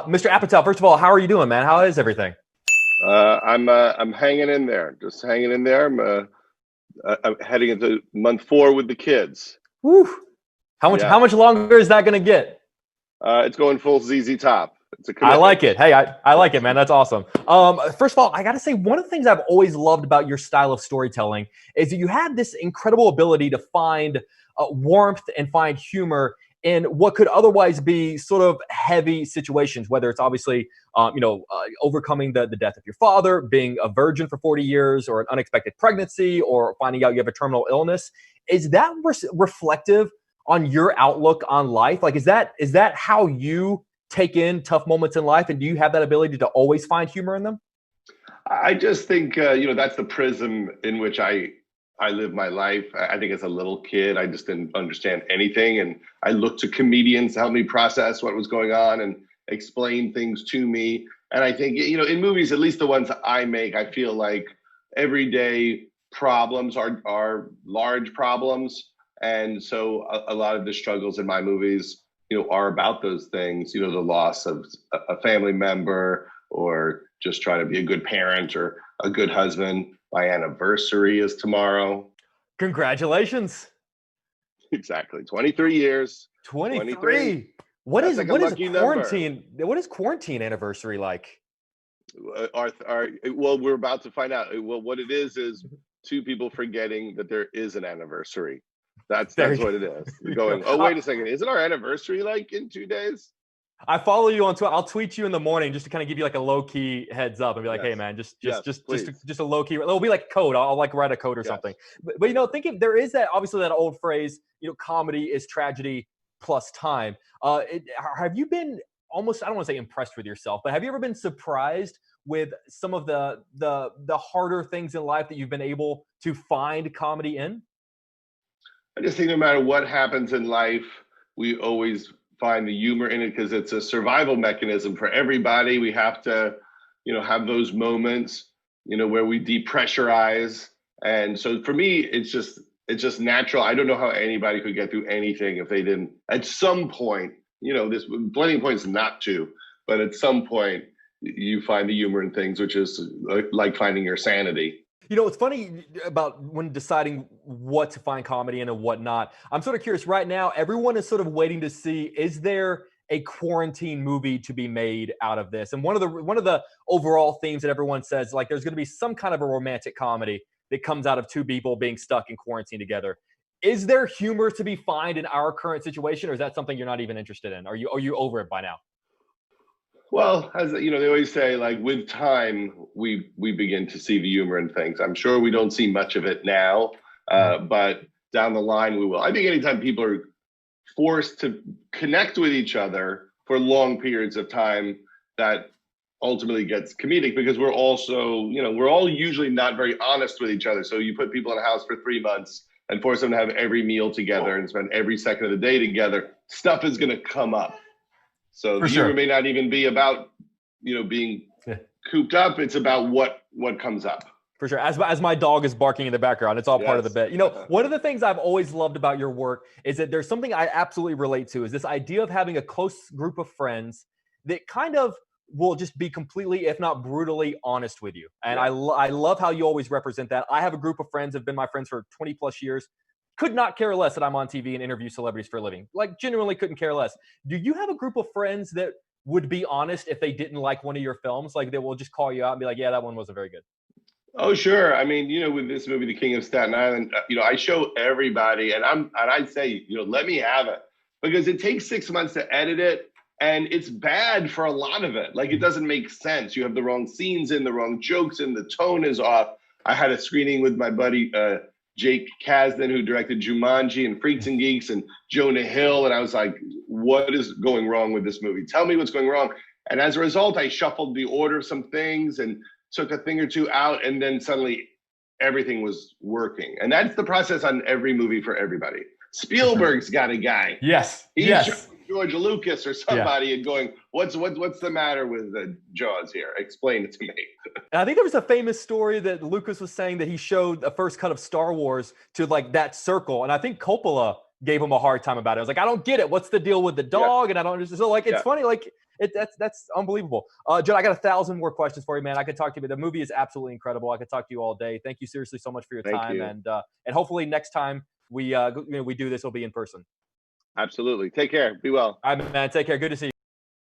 Mr. Apatow, first of all, how are you doing, man? How is everything? I'm hanging in there, just hanging in there. I'm heading into month 4 with the kids. Woo. How much? Yeah, How much longer is that going to get? it's going full ZZ Top. It's a I commitment. like it. Hey, I like it, man. That's awesome. First of all, I got to say, one of the things I've always loved about your style of storytelling is that you have this incredible ability to find warmth and find humor in what could otherwise be sort of heavy situations, whether it's obviously, overcoming the death of your father, being a virgin for 40 years, or an unexpected pregnancy, or finding out you have a terminal illness. Is that reflective on your outlook on life? Like, is that how you take in tough moments in life, and do you have that ability to always find humor in them? I just think that's the prism in which I live my life. I think as a little kid, I just didn't understand anything, and I looked to comedians to help me process what was going on and explain things to me. And I think in movies, at least the ones I make, I feel like everyday problems are large problems, and so a lot of the struggles in my movies are about those things, the loss of a family member, or just trying to be a good parent or a good husband. My anniversary is tomorrow. Congratulations. Exactly. 23 years. 23. What That's is like a what is lucky quarantine? What is quarantine anniversary like? Well, we're about to find out. Well, what it is two people forgetting that there is an anniversary. That's There what it you is. They're go. going, oh, wait a second. Isn't our anniversary like in 2 days? I follow you on Twitter. I'll tweet you in the morning just to kind of give you like a low key heads up and be like, "Hey, Yes. man, just Yes, please. a low key." It'll be like code. I'll like write a code or Yes. something. But thinking there is that obviously that old phrase, comedy is tragedy plus time. Have you been almost? I don't want to say impressed with yourself, but have you ever been surprised with some of the harder things in life that you've been able to find comedy in? I just think no matter what happens in life, we always find the humor in it because it's a survival mechanism for everybody. We have to, have those moments, where we depressurize. And so for me, it's just natural. I don't know how anybody could get through anything if they didn't at some point, there's plenty of points not to, but at some point you find the humor in things, which is like finding your sanity. It's funny about when deciding what to find comedy in and what not. I'm sort of curious right now. Everyone is sort of waiting to see, is there a quarantine movie to be made out of this? And one of the overall themes that everyone says, like, there's going to be some kind of a romantic comedy that comes out of two people being stuck in quarantine together. Is there humor to be found in our current situation, or is that something you're not even interested in? Are you over it by now? Well, as they always say, like with time, we begin to see the humor in things. I'm sure we don't see much of it now, but down the line we will. I think anytime people are forced to connect with each other for long periods of time, that ultimately gets comedic because we're also, we're all usually not very honest with each other. So you put people in a house for 3 months and force them to have every meal together and spend every second of the day together, stuff is going to come up. So the humor may not even be about, being cooped up. It's about what comes up. For sure. As my dog is barking in the background, it's all part of the bit. One of the things I've always loved about your work is that there's something I absolutely relate to, is this idea of having a close group of friends that kind of will just be completely, if not brutally, honest with you. And I love how you always represent that. I have a group of friends that have been my friends for 20 plus years. Could not care less that I'm on TV and interview celebrities for a living. Like, genuinely couldn't care less. Do you have a group of friends that would be honest if they didn't like one of your films? Like, they will just call you out and be like, yeah, that one wasn't very good. Oh, sure. I mean, with this movie, The King of Staten Island, I show everybody and I say, let me have it, because it takes 6 months to edit it. And it's bad for a lot of it. Like, it doesn't make sense. You have the wrong scenes in, the wrong jokes in, the tone is off. I had a screening with my buddy, Jake Kasdan, who directed Jumanji and Freaks and Geeks and Jonah Hill. And I was like, what is going wrong with this movie? Tell me what's going wrong. And as a result, I shuffled the order of some things and took a thing or two out. And then suddenly everything was working. And that's the process on every movie for everybody. Spielberg's got a guy. Yes. He's George Lucas or somebody and going, what's the matter with the Jaws here? Explain it to me. And I think there was a famous story that Lucas was saying that he showed a first cut of Star Wars to like that circle. And I think Coppola gave him a hard time about it. I was like, I don't get it. What's the deal with the dog? And I don't understand. So like, it's funny. Like, That's unbelievable. Judd, I got 1,000 more questions for you, man. I could talk to you, but the movie is absolutely incredible. I could talk to you all day. Thank you seriously so much for your Thank time, you. and hopefully next time we do this, will be in person. Absolutely. Take care. Be well. All right, man. Take care. Good to see you.